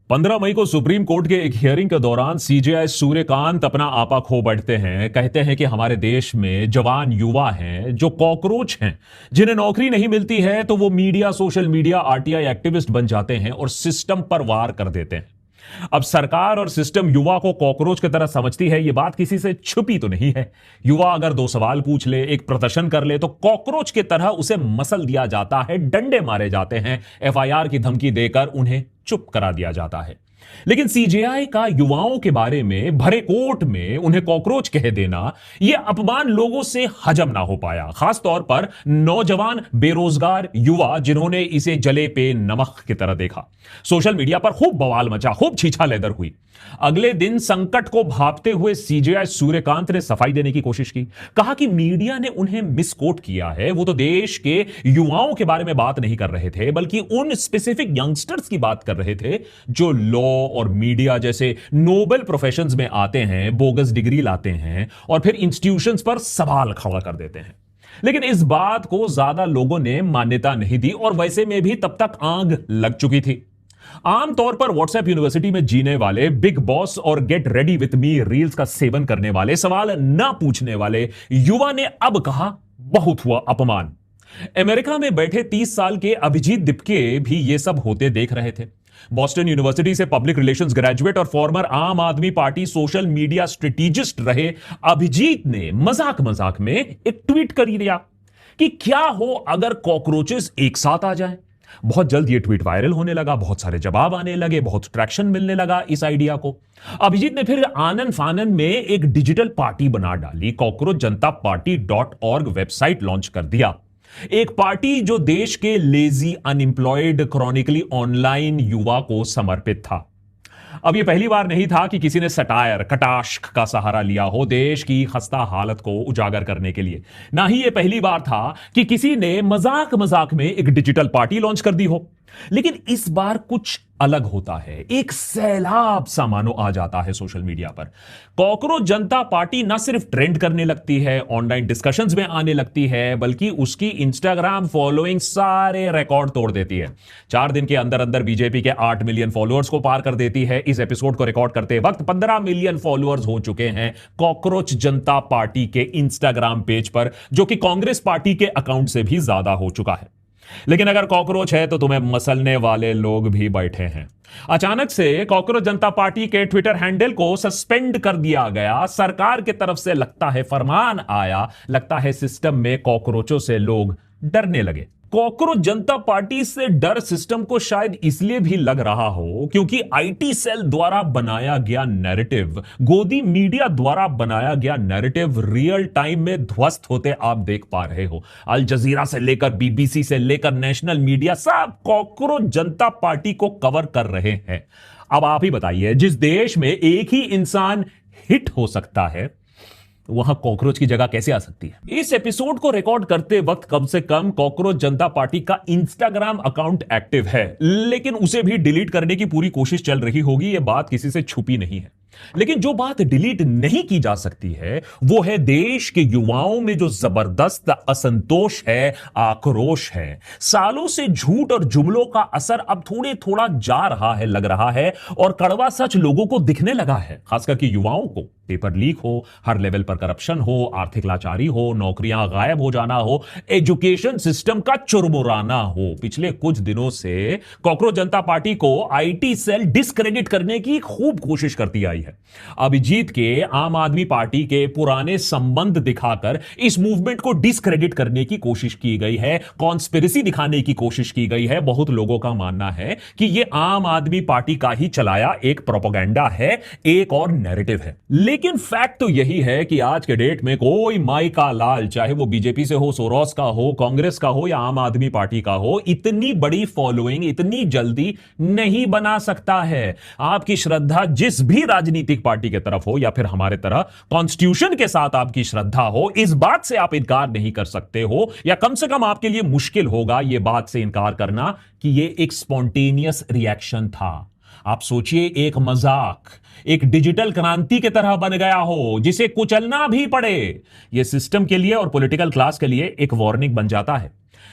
15 मई को supreme court के एक हियरिंग के दौरान सीजेआई सूर्यकांत अपना आपा खो बैठते हैं। कहते हैं कि हमारे देश में जवान युवा हैं जो कॉकरोच हैं, जिन्हें नौकरी नहीं मिलती है तो वो media, social media, RTI activist बन जाते हैं और सिस्टम पर वार कर देते हैं। अब सरकार और सिस्टम युवा को कॉकरोच की तरह समझती है, यह बात किसी से छुपी तो नहीं है। युवा अगर 2 सवाल पूछ ले, एक प्रदर्शन कर ले, तो कॉकरोच की तरह उसे मसल दिया जाता है, डंडे मारे जाते हैं, एफआईआर की धमकी देकर उन्हें चुप करा दिया जाता है। लेकिन सीजेआई का युवाओं के बारे में भरे कोर्ट में उन्हें कॉकरोच कह देना, यह अपमान लोगों से हजम ना हो पाया, खासतौर पर नौजवान बेरोजगार युवा जिन्होंने इसे जले पे नमक की तरह देखा। सोशल मीडिया पर खूब बवाल मचा, खूब छीछा लेदर हुई। अगले दिन संकट को भांपते हुए सीजेआई सूर्यकांत ने सफाई देने की कोशिश की। कहा कि मीडिया ने उन्हें मिसकोट किया है, वो तो देश के युवाओं के बारे में बात नहीं कर रहे थे, बल्कि उन स्पेसिफिक यंगस्टर्स की बात कर रहे थे जो लॉ और मीडिया जैसे नोबेल प्रोफेशंस में आते हैं, बोगस डिग्री लाते हैं और फिर इंस्टीट्यूशंस पर सवाल खड़ा कर देते हैं। लेकिन इस बात को ज्यादा लोगों ने मान्यता नहीं दी और वैसे में भी तब तक आग लग चुकी थी। आमतौर पर व्हाट्सएप यूनिवर्सिटी में जीने वाले, बिग बॉस और get ready with me reels का सेवन करने वाले, सवाल ना पूछने वाले युवा ने अब कहा, बहुत हुआ अपमान। अमेरिका में बैठे 30 साल के अभिजीत दिपके भी ये सब होते देख रहे थे। बॉस्टन यूनिवर्सिटी से पब्लिक रिलेशंस ग्रेजुएट और फॉर्मर आम आदमी पार्टी सोशल मीडिया स्ट्रेटेजिस्ट रहे अभिजीत ने मजाक मजाक में एक ट्वीट कर दिया कि क्या हो अगर कॉकरोचेस एक साथ आ जाएं। बहुत जल्द यह ट्वीट वायरल होने लगा, बहुत सारे जवाब आने लगे, बहुत ट्रैक्शन मिलने लगा इस आइडिया को। अभिजीत ने फिर आनन फानन में एक डिजिटल पार्टी बना डाली, cockroach Janata party .org website launch कर दिया। एक पार्टी जो देश के लेजी, अनएम्प्लॉयड, क्रॉनिकली ऑनलाइन युवा को समर्पित था। अब यह पहली बार नहीं था कि किसी ने सटायर, कटाक्ष का सहारा लिया हो देश की खस्ता हालत को उजागर करने के लिए। ना ही यह पहली बार था कि किसी ने मजाक मजाक में एक डिजिटल पार्टी लॉन्च कर दी हो। लेकिन इस बार कुछ अलग होता है, एक सैलाब सा मानो आ जाता है सोशल मीडिया पर। कॉकरोच जनता पार्टी ना सिर्फ ट्रेंड करने लगती है, ऑनलाइन डिस्कशंस में आने लगती है, बल्कि उसकी इंस्टाग्राम फॉलोइंग सारे रिकॉर्ड तोड़ देती है। 4 दिन के अंदर अंदर बीजेपी के 8 मिलियन फॉलोअर्स को पार कर देती है। इस एपिसोड को रिकॉर्ड करते वक्त 15 मिलियन फॉलोअर्स हो चुके हैं कॉकरोच जनता पार्टी के इंस्टाग्राम पेज पर, जो कि कांग्रेस पार्टी के अकाउंट से भी ज्यादा हो चुका है। लेकिन अगर कॉकरोच है तो तुम्हें मसलने वाले लोग भी बैठे हैं। अचानक से कॉकरोच जनता पार्टी के ट्विटर हैंडल को सस्पेंड कर दिया गया। सरकार की तरफ से लगता है फरमान आया, लगता है सिस्टम में कॉकरोचों से लोग डरने लगे। कॉकरोच जनता पार्टी से डर सिस्टम को शायद इसलिए भी लग रहा हो क्योंकि आईटी सेल द्वारा बनाया गया नैरेटिव, गोदी मीडिया द्वारा बनाया गया नैरेटिव रियल टाइम में ध्वस्त होते आप देख पा रहे हो। अल जजीरा से लेकर बीबीसी से लेकर नेशनल मीडिया सब कॉकरोच जनता पार्टी को कवर कर रहे हैं। अब आप ही बताइए, जिस देश में एक ही इंसान हिट हो सकता है वहां कॉकरोच की जगह कैसे आ सकती है। इस एपिसोड को रिकॉर्ड करते वक्त कम से कम कॉकरोच जनता पार्टी का इंस्टाग्राम अकाउंट एक्टिव है, लेकिन उसे भी डिलीट करने की पूरी कोशिश चल रही होगी, यह बात किसी से छुपी नहीं है। लेकिन जो बात डिलीट नहीं की जा सकती है वो है देश के युवाओं में जो जबरदस्त असंतोष है, आक्रोश है। सालों से झूठ और जुमलों का असर अब थोड़े थोड़ा जा रहा है, लग रहा है, और कड़वा सच लोगों को दिखने लगा है। खासकर के युवाओं को पेपर लीक हो, हर लेवल पर करप्शन हो, आर्थिक लाचारी हो, नौकरियां गायब हो जाना हो, एजुकेशन सिस्टम का चुरमुराना हो। पिछले कुछ दिनों से कॉकरोच जनता पार्टी को आईटी सेल डिस्क्रेडिट करने की खूब कोशिश करती आई है। अभिजीत के आम आदमी पार्टी के पुराने संबंध दिखाकर इस मूवमेंट को डिस्क्रेडिट करने की कोशिश की गई है, कॉन्स्पिरेसी दिखाने की कोशिश की गई है। बहुत लोगों का मानना है कि यह आम आदमी पार्टी का ही चलाया एक प्रोपेगेंडा है, एक और नैरेटिव है। लेकिन फैक्ट तो यही है कि आज के डेट में कोई माई का लाल, चाहे वो बीजेपी से हो, सोरोस का हो, कांग्रेस का हो या आम आदमी पार्टी का हो, इतनी बड़ी फॉलोइंग इतनी जल्दी नहीं बना सकता है। आपकी श्रद्धा जिस भी राजनीतिक पार्टी की तरफ हो या फिर हमारे तरह कॉन्स्टिट्यूशन के साथ आपकी श्रद्धा हो, इस बात से आप इनकार नहीं कर सकते हो, या कम से कम आपके लिए मुश्किल होगा यह बात से इनकार करना कि यह एक स्पॉन्टेनियस रिएक्शन था। आप सोचिए, एक मजाक एक डिजिटल क्रांति की तरह बन गया हो जिसे कुचलना भी पड़े। यह सिस्टम के लिए और पॉलिटिकल क्लास के लिए एक वार्निंग बन जाता है।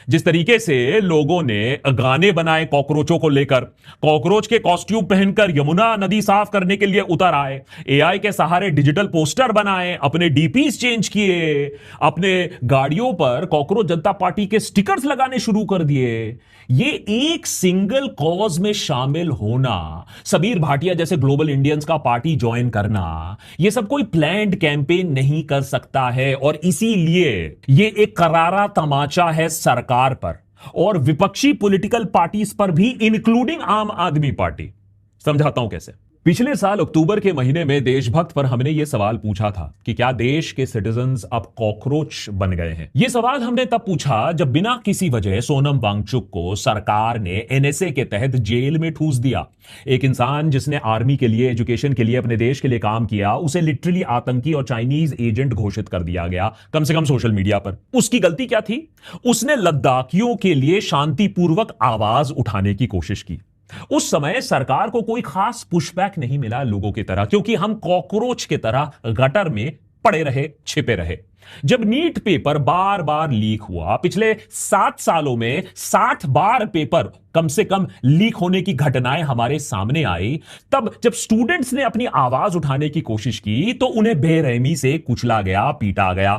जिस तरीके से लोगों ने गाने बनाए कॉकरोचों को लेकर, कॉकरोच के कॉस्ट्यूम पहनकर यमुना नदी साफ करने के लिए उतर आए, एआई के सहारे डिजिटल पोस्टर बनाए, अपने डीपीज चेंज किए, अपने गाड़ियों पर कॉकरोच जनता पार्टी के स्टिकर्स लगाने शुरू कर दिए। ये एक सिंगल कॉज में शामिल होना, सबीर भाटिया जैसे ग्लोबल इंडियंस का पार्टी ज्वाइन करना, ये सब कोई प्लान्ड कैंपेन नहीं कर सकता है। और इसीलिए ये एक करारा तमाचा है सरकार पर और विपक्षी पॉलिटिकल पार्टीज पर भी, इंक्लूडिंग आम आदमी पार्टी। समझाता हूं कैसे। पिछले साल अक्टूबर के महीने में देशभक्त पर हमने यह सवाल पूछा था कि क्या देश के सिटीजन्स अब कॉकरोच बन गए हैं। यह सवाल हमने तब पूछा जब बिना किसी वजह सोनम वांगचुक को सरकार ने एनएसए के तहत जेल में ठूस दिया। एक इंसान जिसने आर्मी के लिए, एजुकेशन के लिए, अपने देश के लिए काम किया, उसे लिटरली आतंकी और चाइनीज एजेंट घोषित कर दिया गया, कम से कम सोशल मीडिया पर। उसकी गलती क्या थी? उसने लद्दाखियों के लिए शांतिपूर्वक आवाज उठाने की कोशिश की। उस समय सरकार को कोई खास पुशबैक नहीं मिला लोगों की तरह, क्योंकि हम कॉकरोच की तरह गटर में पड़े रहे, छिपे रहे। जब नीट पेपर बार बार लीक हुआ, पिछले 7 सालों में 60 बार पेपर कम से कम लीक होने की घटनाएं हमारे सामने आई, तब जब स्टूडेंट्स ने अपनी आवाज उठाने की कोशिश की तो उन्हें बेरहमी से कुचला गया, पीटा गया।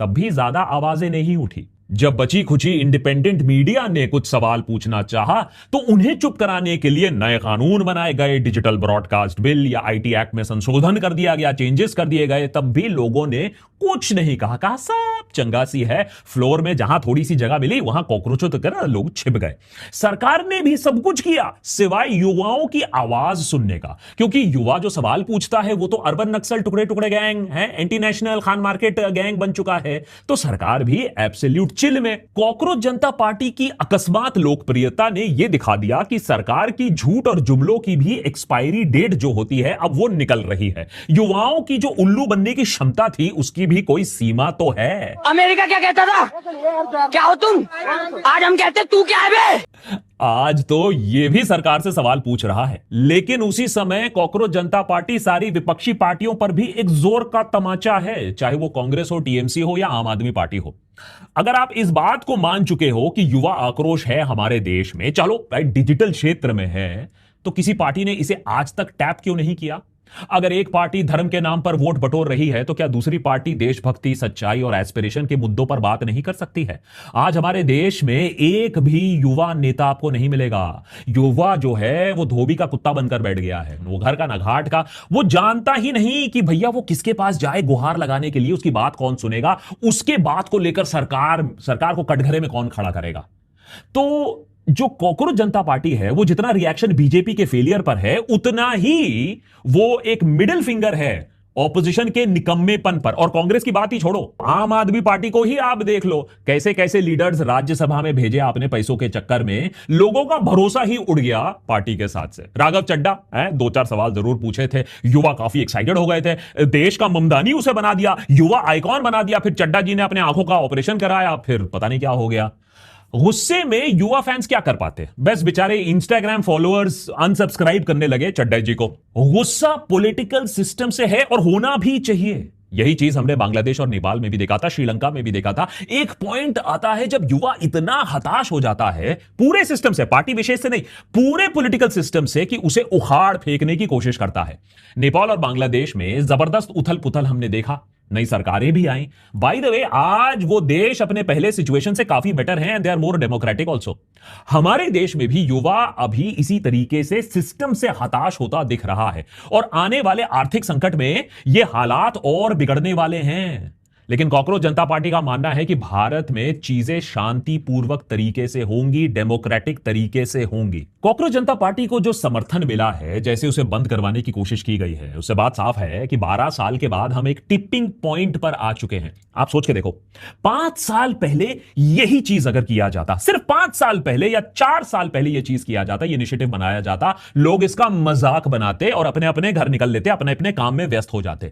तब भी ज्यादा आवाजें नहीं उठी। जब बची खुची इंडिपेंडेंट मीडिया ने कुछ सवाल पूछना चाहा तो उन्हें चुप कराने के लिए नए कानून बनाए गए, डिजिटल ब्रॉडकास्ट बिल या आईटी एक्ट में संशोधन कर दिया गया, चेंजेस कर दिए गए। तब भी लोगों ने कुछ नहीं कहा सब चंगासी है। फ्लोर में जहां थोड़ी सी जगह मिली वहां कॉकरोचों तक लोग छिप गए। सरकार ने भी सब कुछ किया सिवाय युवाओं की आवाज सुनने का, क्योंकि युवा जो सवाल पूछता है वो तो अर्बन नक्सल टुकड़े टुकड़े गैंग है, anti national Khan market gang बन चुका है। तो सरकार भी एब्सोल्यूट चिल में। कॉकरोच जनता पार्टी की अकस्मात लोकप्रियता ने यह दिखा दिया कि सरकार की झूठ और जुमलों की भी एक्सपायरी डेट जो होती है अब वो निकल रही है। युवाओं की जो उल्लू बनने की क्षमता थी उसकी भी कोई सीमा तो है। अमेरिका क्या कहता था, क्या हो तुम? आज हम कहते तू क्या है बे? आज तो यह भी सरकार से सवाल पूछ रहा है। लेकिन उसी समय कॉकरोच जनता पार्टी सारी विपक्षी पार्टियों पर भी एक जोर का तमाचा है, चाहे वो कांग्रेस हो, टीएमसी हो या आम आदमी पार्टी हो। अगर आप इस बात को मान चुके हो कि युवा आक्रोश है हमारे देश में, चलो डिजिटल क्षेत्र में है, तो किसी पार्टी ने इसे आज तक टैप क्यों नहीं किया? अगर एक पार्टी धर्म के नाम पर वोट बटोर रही है तो क्या दूसरी पार्टी देशभक्ति, सच्चाई और एस्पिरेशन के मुद्दों पर बात नहीं कर सकती है? आज हमारे देश में एक भी युवा नेता आपको नहीं मिलेगा। युवा जो है वो धोबी का कुत्ता बनकर बैठ गया है, वो घर का ना घाट का। वो जानता ही नहीं कि भैया वो किसके पास जाए गुहार लगाने के लिए, उसकी बात कौन सुनेगा, उसके बात को लेकर सरकार को कटघरे में कौन खड़ा करेगा। तो जो कॉकरोच जनता पार्टी है वो जितना रिएक्शन बीजेपी के फेलियर पर है, उतना ही वो एक मिडिल फिंगर है ऑपोजिशन के निकम्मेपन पर। और कांग्रेस की बात ही छोड़ो, आम आदमी पार्टी को ही आप देख लो, कैसे कैसे लीडर्स राज्यसभा में भेजे आपने पैसों के चक्कर में, लोगों का भरोसा ही उड़ गया पार्टी के साथ से। राघव चड्ढा 2-4 सवाल जरूर पूछे थे, युवा काफी एक्साइटेड हो गए थे, देश का ममदानी उसे बना दिया, युवा आइकॉन बना दिया। फिर चड्ढा जी ने अपने आंखों का ऑपरेशन कराया, फिर पता नहीं क्या हो गया। गुस्से में युवा फैंस क्या कर पाते? बस बेचारे इंस्टाग्राम फॉलोअर्स अनसब्सक्राइब करने लगे चड्ढा जी को। गुस्सा पॉलिटिकल सिस्टम से है और होना भी चाहिए। यही चीज हमने बांग्लादेश और नेपाल में भी देखा था, श्रीलंका में भी देखा था। एक पॉइंट आता है जब युवा इतना हताश हो जाता है पूरे सिस्टम से, पार्टी विशेष से नहीं, पूरे पॉलिटिकल सिस्टम से, कि उसे उखाड़ फेंकने की कोशिश करता है। नेपाल और बांग्लादेश में जबरदस्त उथल पुथल हमने देखा, नई सरकारें भी आई। बाय द वे, आज वो देश अपने पहले सिचुएशन से काफी बेटर हैं, they are more democratic also. हमारे देश में भी युवा अभी इसी तरीके से सिस्टम से हताश होता दिख रहा है और आने वाले आर्थिक संकट में ये हालात और बिगड़ने वाले हैं। लेकिन कॉकरोच जनता पार्टी का मानना है कि भारत में चीजें शांतिपूर्वक तरीके से होंगी, डेमोक्रेटिक तरीके से होंगी। कॉकरोच जनता पार्टी को जो समर्थन मिला है, जैसे उसे बंद करवाने की कोशिश की गई है, उससे बात साफ है कि 12 साल के बाद हम एक टिपिंग पॉइंट पर आ चुके हैं। आप सोच के देखो, 5 साल पहले यही चीज अगर किया जाता, सिर्फ 5 साल पहले या 4 साल पहले यह चीज किया जाता, ये इनिशिएटिव बनाया जाता, लोग इसका मजाक बनाते और अपने अपने घर निकल लेते, अपने अपने काम में व्यस्त हो जाते।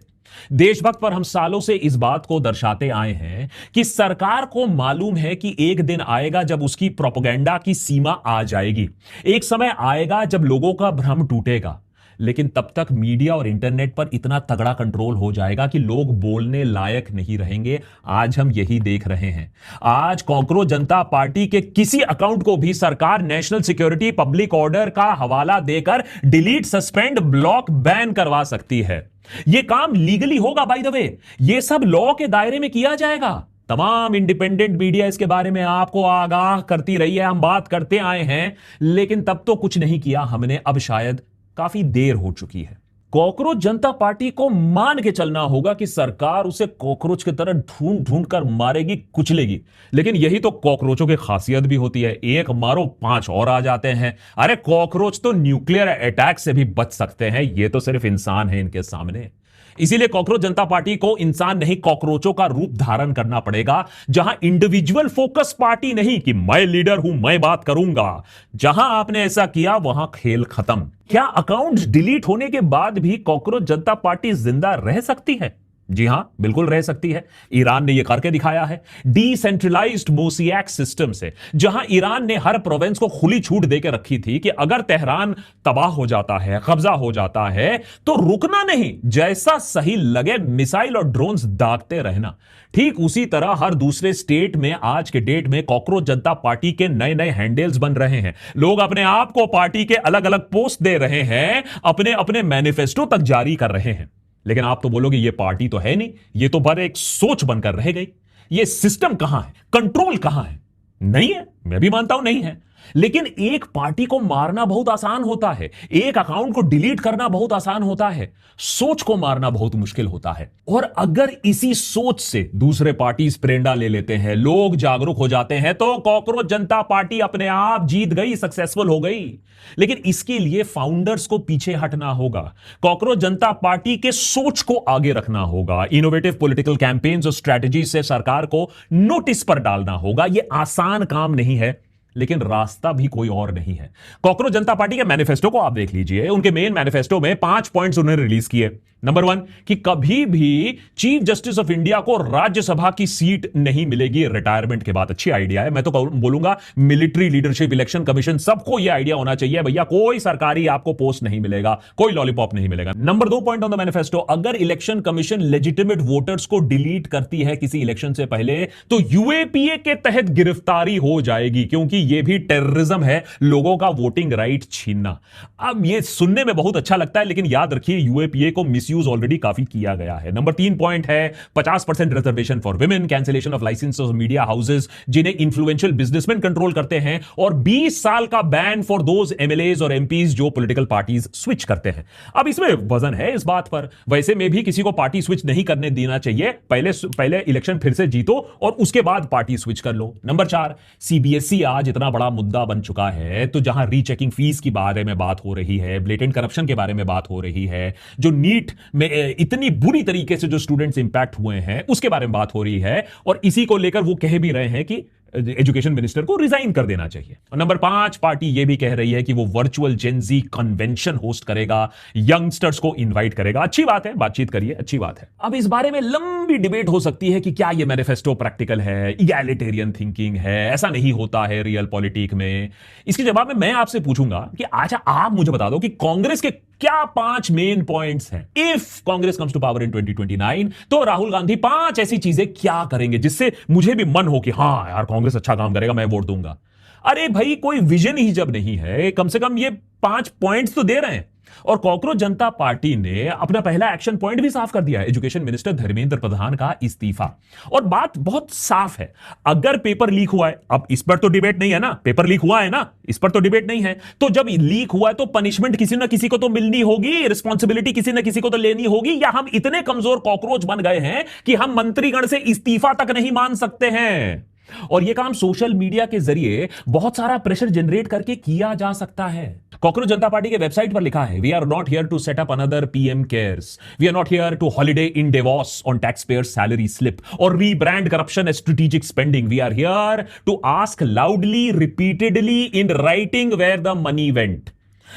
देशभक्त पर हम सालों से इस बात को दर्शाते आए हैं कि सरकार को मालूम है कि एक दिन आएगा जब उसकी प्रोपेगेंडा की सीमा आ जाएगी। एक समय आएगा जब लोगों का भ्रम टूटेगा। लेकिन तब तक मीडिया और इंटरनेट पर इतना तगड़ा कंट्रोल हो जाएगा कि लोग बोलने लायक नहीं रहेंगे। आज हम यही देख रहे हैं। आज कॉकरोच जनता पार्टी के किसी अकाउंट को भी सरकार नेशनल सिक्योरिटी पब्लिक ऑर्डर का हवाला देकर डिलीट, सस्पेंड, ब्लॉक, बैन करवा सकती है। यह काम लीगली होगा, बाय द वे। यह सब लॉ के दायरे में किया जाएगा। तमाम इंडिपेंडेंट मीडिया इसके बारे में आपको आगाह करती रही है, हम बात करते आए हैं, लेकिन तब तो कुछ नहीं किया हमने। अब शायद काफी देर हो चुकी है। कॉकरोच जनता पार्टी को मान के चलना होगा कि सरकार उसे कॉकरोच की तरह ढूंढ ढूंढ कर मारेगी, कुचलेगी। लेकिन यही तो कॉकरोचों की खासियत भी होती है, एक मारो 5 और आ जाते हैं। अरे कॉकरोच तो न्यूक्लियर अटैक से भी बच सकते हैं, ये तो सिर्फ इंसान है इनके सामने। इसीलिए कॉकरोच जनता पार्टी को इंसान नहीं, कॉकरोचों का रूप धारण करना पड़ेगा, जहां इंडिविजुअल फोकस पार्टी नहीं कि मैं लीडर हूं, मैं बात करूंगा। जहां आपने ऐसा किया वहां खेल खत्म। क्या अकाउंट डिलीट होने के बाद भी कॉकरोच जनता पार्टी जिंदा रह सकती है? जी हां, बिल्कुल रह सकती है। ईरान ने यह करके दिखाया है डिसेंट्रलाइज्ड मोसियाक सिस्टम से, जहां ईरान ने हर प्रोविंस को खुली छूट देकर रखी थी कि अगर तेहरान तबाह हो जाता है, कब्जा हो जाता है, तो रुकना नहीं, जैसा सही लगे मिसाइल और ड्रोन्स दागते रहना। ठीक उसी तरह हर दूसरे स्टेट में आज के डेट में कॉकरोच जनता पार्टी के नए नए हैंडल्स बन रहे हैं। लोग अपने आप को पार्टी के अलग अलग पोस्ट दे रहे हैं, अपने अपने मैनिफेस्टो तक जारी कर रहे हैं। लेकिन आप तो बोलोगे ये पार्टी तो है नहीं, ये तो बस एक सोच बनकर रह गई। ये सिस्टम कहां है, कंट्रोल कहां है? नहीं है, मैं भी मानता हूं नहीं है। लेकिन एक पार्टी को मारना बहुत आसान होता है, एक अकाउंट को डिलीट करना बहुत आसान होता है, सोच को मारना बहुत मुश्किल होता है। और अगर इसी सोच से दूसरे पार्टी प्रेरणा ले लेते हैं, लोग जागरूक हो जाते हैं, तो कॉकरोच जनता पार्टी अपने आप जीत गई, सक्सेसफुल हो गई। लेकिन इसके लिए फाउंडर्स को पीछे हटना होगा, कॉकरोच जनता पार्टी के सोच को आगे रखना होगा, इनोवेटिव पॉलिटिकल कैंपेन्स और स्ट्रेटजी से सरकार को नोटिस पर डालना होगा। यह आसान काम नहीं है, लेकिन रास्ता भी कोई और नहीं है। कॉकरोच जनता पार्टी के मैनिफेस्टो को आप देख लीजिए। उनके मेन मैनिफेस्टो में 5 पॉइंट्स उन्होंने रिलीज किए। नंबर 1 कि कभी भी चीफ जस्टिस ऑफ इंडिया को राज्यसभा की सीट नहीं मिलेगी रिटायरमेंट के बाद। अच्छी आइडिया है। मैं तो बोलूंगा मिलिट्री लीडरशिप इलेक्शन कमीशन, सबको यह आइडिया होना चाहिए, भैया कोई सरकारी आपको पोस्ट नहीं मिलेगा, कोई लॉलीपॉप नहीं मिलेगा। Number 2 point on the manifesto, अगर इलेक्शन कमीशन लेजिटिमेट वोटर्स को डिलीट करती है किसी इलेक्शन से पहले, तो यूएपीए के तहत गिरफ्तारी हो जाएगी, क्योंकि यह भी टेररिज्म है, लोगों का वोटिंग राइट छीनना। अब यह सुनने में बहुत अच्छा लगता है, लेकिन याद रखिए यूएपीए को मिसयूज ऑलरेडी काफी किया गया है। नंबर 3 पॉइंट है 50% reservation for women, cancellation of licence of media houses जिन्हें इन्फ्लुएंशियल बिजनेसमैन कंट्रोल करते हैं, और 20 साल का बैन फॉर दोज एमएलएज और एमपीज जो पॉलिटिकल पार्टीज स्विच करते हैं। अब इसमें वजन है इस बात पर, वैसे में भी किसी को पार्टी स्विच नहीं करने देना चाहिए, पहले इलेक्शन फिर से जीतो और उसके बाद पार्टी स्विच कर लो। नंबर 4, सीबीएसई आज इतना बड़ा मुद्दा बन चुका है, तो जहां रीचेकिंग फीस के बारे में बात हो रही है, ब्लेटेंट करप्शन के बारे में बात हो रही है, जो नीट में इतनी बुरी तरीके से जो स्टूडेंट्स इंपैक्ट हुए हैं उसके बारे में बात हो रही है, और इसी को लेकर वो कह भी रहे हैं कि एजुकेशन मिनिस्टर को रिजाइन कर देना चाहिए। और नंबर 5, पार्टी यह भी कह रही है कि वो वर्चुअल जेनजी कन्वेंशन होस्ट करेगा, यंगस्टर्स को इनवाइट करेगा। अच्छी बात है, बातचीत करिए, अच्छी बात है। अब इस बारे में लंबी डिबेट हो सकती है कि क्या यह मैनिफेस्टो प्रैक्टिकल है, इगैलिटेरियन थिंकिंग है, ऐसा नहीं होता है रियल पॉलिटिक में। इसके जवाब में मैं आपसे पूछूंगा कि अच्छा आप मुझे बता दो कि कांग्रेस के क्या 5 मेन पॉइंट्स हैं। If Congress comes to power in 2029, तो राहुल गांधी 5 ऐसी चीजें क्या करेंगे जिससे मुझे भी मन हो कि हां यार कांग्रेस अच्छा काम करेगा, मैं वोट दूंगा। अरे भाई कोई विजन ही जब नहीं है, कम से कम ये 5 पॉइंट्स तो दे रहे हैं। और कॉकरोच जनता पार्टी ने अपना पहला एक्शन पॉइंट भी साफ कर दिया है, एजुकेशन मिनिस्टर धर्मेंद्र प्रधान का इस्तीफा। और बात बहुत साफ है, अगर पेपर लीक हुआ है, अब इस पर तो डिबेट नहीं है ना, पेपर लीक हुआ है ना, इस पर तो डिबेट नहीं है, तो जब लीक हुआ है तो पनिशमेंट किसी ना किसी को तो मिलनी होगी, रिस्पॉन्सिबिलिटी किसी ना किसी को तो लेनी होगी। या हम इतने कमजोर कॉकरोच बन गए हैं कि हम मंत्रीगण से इस्तीफा तक नहीं मान सकते हैं। और यह काम सोशल मीडिया के जरिए बहुत सारा प्रेशर जनरेट करके किया जा सकता है। कॉकरोच जनता पार्टी के वेबसाइट पर लिखा है, we are not here to set up another PM cares, we are not here to holiday in Davos on taxpayer salary slip और rebrand corruption as strategic spending, we are here to ask loudly repeatedly in writing where the money went.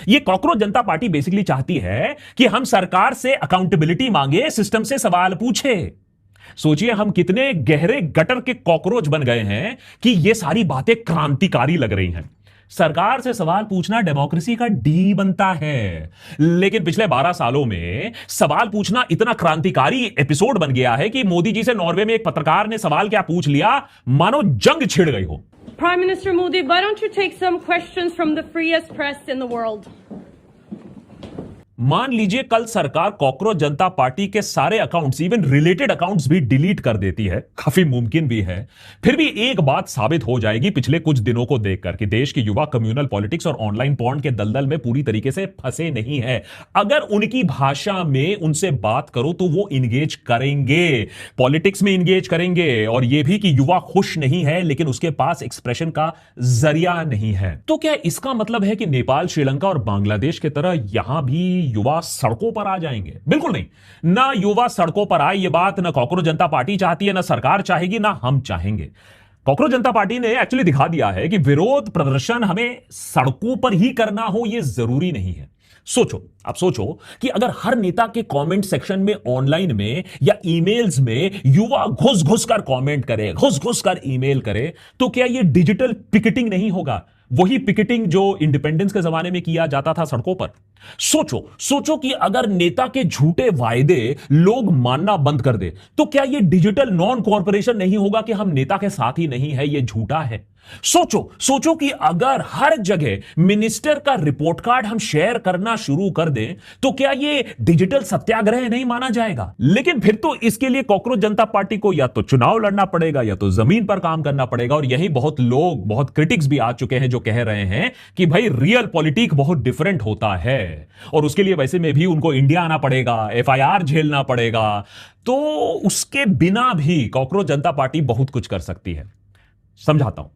ये cockroach Janata party basically चाहती है कि हम सरकार से accountability मांगे, system से सवाल पूछे। सोचिए हम कितने गहरे गटर के कॉकरोच बन गए हैं कि ये सारी बातें क्रांतिकारी लग रही हैं। सरकार से सवाल पूछना डेमोक्रेसी का डी बनता है। लेकिन पिछले 12 सालों में सवाल पूछना इतना क्रांतिकारी एपिसोड बन गया है कि मोदी जी से नॉर्वे में एक पत्रकार ने सवाल क्या पूछ लिया, मानो जंग छिड़ गई हो। Prime Minister Modi, why don't you take some questions from the freest press in the world? मान लीजिए कल सरकार कॉकरोच जनता पार्टी के सारे अकाउंट्स, इवन रिलेटेड अकाउंट्स भी डिलीट कर देती है, काफी मुमकिन भी है। फिर भी एक बात साबित हो जाएगी पिछले कुछ दिनों को देखकर कि देश के युवा कम्युनल पॉलिटिक्स और ऑनलाइन पॉर्न के दलदल में पूरी तरीके से फंसे नहीं है। अगर उनकी भाषा में उनसे बात करो तो वो इंगेज करेंगे, पॉलिटिक्स में इंगेज करेंगे। और यह भी कि युवा खुश नहीं है लेकिन उसके पास एक्सप्रेशन का जरिया नहीं है। तो क्या इसका मतलब है कि नेपाल, श्रीलंका और बांग्लादेश की तरह यहां भी युवा सड़कों पर आ जाएंगे? बिल्कुल नहीं। ना युवा सड़कों पर आए, यह बात ना कॉकरोच जनता पार्टी चाहती है, ना सरकार चाहेगी, ना हम चाहेंगे। कॉकरोच जनता पार्टी ने एक्चुअली दिखा दिया है कि विरोध प्रदर्शन हमें सड़कों पर ही करना हो यह जरूरी नहीं है। सोचो, आप सोचो कि अगर हर नेता के कमेंट सेक्शन में, ऑनलाइन में या ईमेल्स में युवा घुस घुस कर कमेंट करे, घुस घुस कर ईमेल करे, तो क्या यह डिजिटल पिकेटिंग नहीं होगा? वही पिकेटिंग जो इंडिपेंडेंस के जमाने में किया जाता था सड़कों पर। सोचो कि अगर नेता के झूठे वायदे लोग मानना बंद कर दे तो क्या यह डिजिटल नॉन कॉर्पोरेशन नहीं होगा कि हम नेता के साथ ही नहीं है, यह झूठा है। सोचो कि अगर हर जगह मिनिस्टर का रिपोर्ट कार्ड हम शेयर करना शुरू कर दें तो क्या यह डिजिटल सत्याग्रह नहीं माना जाएगा? लेकिन फिर तो इसके लिए कॉकरोच जनता पार्टी को या तो चुनाव लड़ना पड़ेगा या तो जमीन पर काम करना पड़ेगा। और यही बहुत लोग, बहुत क्रिटिक्स भी आ चुके हैं जो कह रहे हैं कि भाई रियल पॉलिटिक बहुत डिफरेंट होता है और उसके लिए वैसे में भी उनको इंडिया आना पड़ेगा, एफआईआर झेलना पड़ेगा। तो उसके बिना भी कॉकरोच जनता पार्टी बहुत कुछ कर सकती है। समझाता हूं।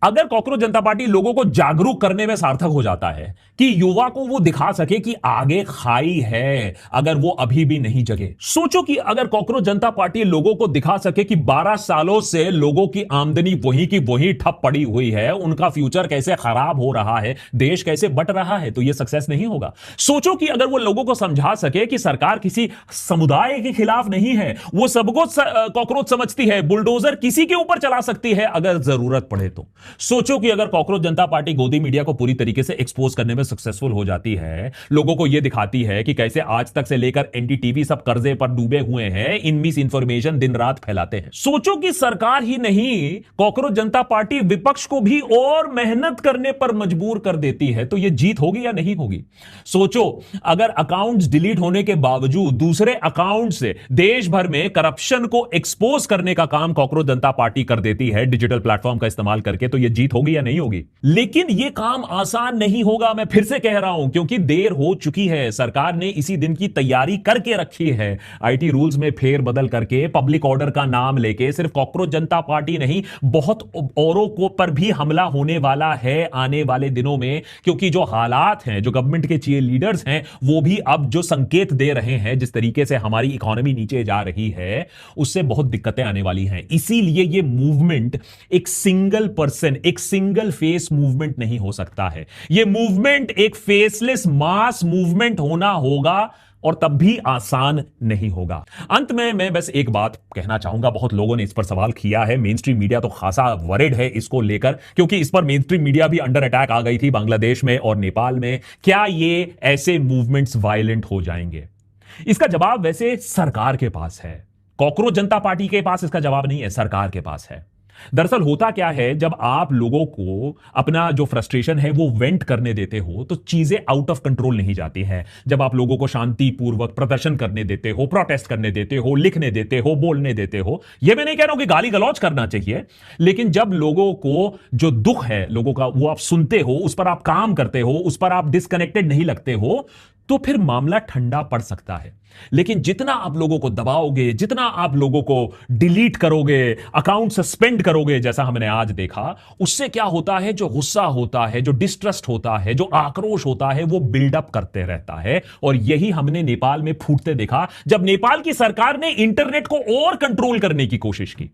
अगर कॉकरोच जनता पार्टी लोगों को जागरूक करने में सार्थक हो जाता है कि युवा को वो दिखा सके कि आगे खाई है, अगर वो अभी भी नहीं जगे। सोचो कि अगर कॉकरोच जनता पार्टी लोगों को दिखा सके कि 12 सालों से लोगों की आमदनी वही की वही ठप पड़ी हुई है, उनका फ्यूचर कैसे खराब हो रहा है, देश कैसे बट रहा है, तो ये सक्सेस नहीं होगा। सोचो कि अगर वो लोगों को समझा सके कि सरकार किसी समुदाय के खिलाफ नहीं है, वो सबको कॉकरोच समझती है, बुलडोजर किसी के ऊपर चला सकती है अगर जरूरत पड़े तो। सोचो कि अगर कॉकरोच जनता पार्टी गोदी मीडिया को पूरी तरीके से एक्सपोज करने में सक्सेसफुल हो जाती है, लोगों को यह दिखाती है कि कैसे आज तक से लेकर एनडीटीवी सब कर्जे पर डूबे हुए हैं, इन मिस इंफॉर्मेशन दिन रात फैलाते हैं। सोचो कि सरकार ही नहीं, कॉकरोच जनता पार्टी विपक्ष को भी और मेहनत करने पर मजबूर कर देती है, तो यह जीत होगी या नहीं होगी? सोचो अगर अकाउंट्स डिलीट होने के बावजूद दूसरे अकाउंट से देश भर में करप्शन को एक्सपोज करने का काम कॉकरोच जनता पार्टी कर देती है डिजिटल प्लेटफॉर्म का इस्तेमाल करके, तो यह जीत होगी या नहीं होगी? लेकिन यह काम आसान नहीं होगा, मैं फिर से कह रहा हूं, क्योंकि देर हो चुकी है। सरकार ने इसी दिन की तैयारी करके रखी है। आईटी रूल्स में फेर बदल करके, पब्लिक ऑर्डर का नाम लेके सिर्फ कॉकरोच जनता पार्टी नहीं, बहुत औरों को पर भी हमला होने वाला है आने वाले दिनों में। क्योंकि जो हालात हैं, जो गवर्नमेंट के चीफ लीडर्स हैं, वो भी अब जो संकेत दे रहे हैं, जिस तरीके से हमारी इकोनॉमी नीचे जा रही है, उससे बहुत दिक्कतें आने वाली हैं। इसीलिए यह मूवमेंट एक सिंगल पर्सन, एक सिंगल फेस मूवमेंट नहीं हो सकता है। यह मूवमेंट एक फेसलेस मास मूवमेंट होना होगा और तब भी आसान नहीं होगा। अंत में मैं बस एक बात कहना चाहूंगा, बहुत लोगों ने इस पर सवाल किया है, मेन स्ट्रीम मीडिया तो खासा वरिड है इसको लेकर, क्योंकि इस पर मेन स्ट्रीम मीडिया भी अंडर अटैक आ गई थी बांग्लादेश में और नेपाल में। क्या ये ऐसे मूवमेंट्स वायलेंट हो जाएंगे? इसका जवाब वैसे सरकार के पास है, कॉकरोच जनता पार्टी के पास इसका जवाब नहीं है, सरकार के पास है। दरअसल होता क्या है, जब आप लोगों को अपना जो फ्रस्ट्रेशन है वो वेंट करने देते हो तो चीजें आउट ऑफ कंट्रोल नहीं जाती हैं। जब आप लोगों को शांतिपूर्वक प्रदर्शन करने देते हो, प्रोटेस्ट करने देते हो, लिखने देते हो, बोलने देते हो, यह मैं नहीं कह रहा हूं कि गाली गलौज करना चाहिए, लेकिन जब लोगों को जो दुख है लोगों का वो आप सुनते हो, उस पर आप काम करते हो, उस पर आप डिस्कनेक्टेड नहीं लगते हो, तो फिर मामला ठंडा पड़ सकता है। लेकिन जितना आप लोगों को दबाओगे, जितना आप लोगों को डिलीट करोगे, अकाउंट सस्पेंड करोगे, जैसा हमने आज देखा, उससे क्या होता है, जो गुस्सा होता है, जो डिस्ट्रस्ट होता है, जो आक्रोश होता है, वो बिल्डअप करते रहता है। और यही हमने नेपाल में फूटते देखा, जब नेपाल की सरकार ने इंटरनेट को और कंट्रोल करने की कोशिश की।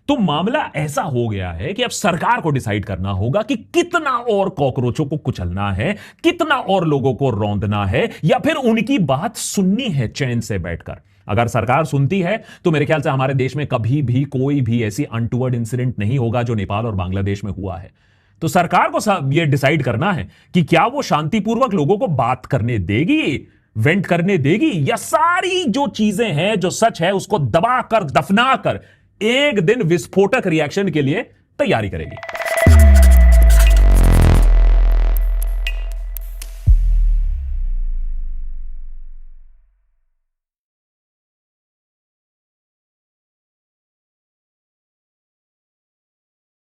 तो मामला ऐसा हो गया है कि अब सरकार को डिसाइड करना होगा कि कितना और कॉकरोचों को कुचलना है, कितना और लोगों को रौंदना है, या फिर उनकी बात सुननी है चैन से बैठकर। अगर सरकार सुनती है तो मेरे ख्याल से हमारे देश में कभी भी कोई भी ऐसी अनटूवर्ड इंसिडेंट नहीं होगा जो नेपाल और बांग्लादेश में हुआ है। तो सरकार को यह डिसाइड करना है कि क्या वो शांतिपूर्वक लोगों को बात करने देगी, वेंट करने देगी, या सारी जो चीजें हैं, जो सच है, उसको दबाकर दफनाकर एक दिन विस्फोटक रिएक्शन के लिए तैयारी करेगी।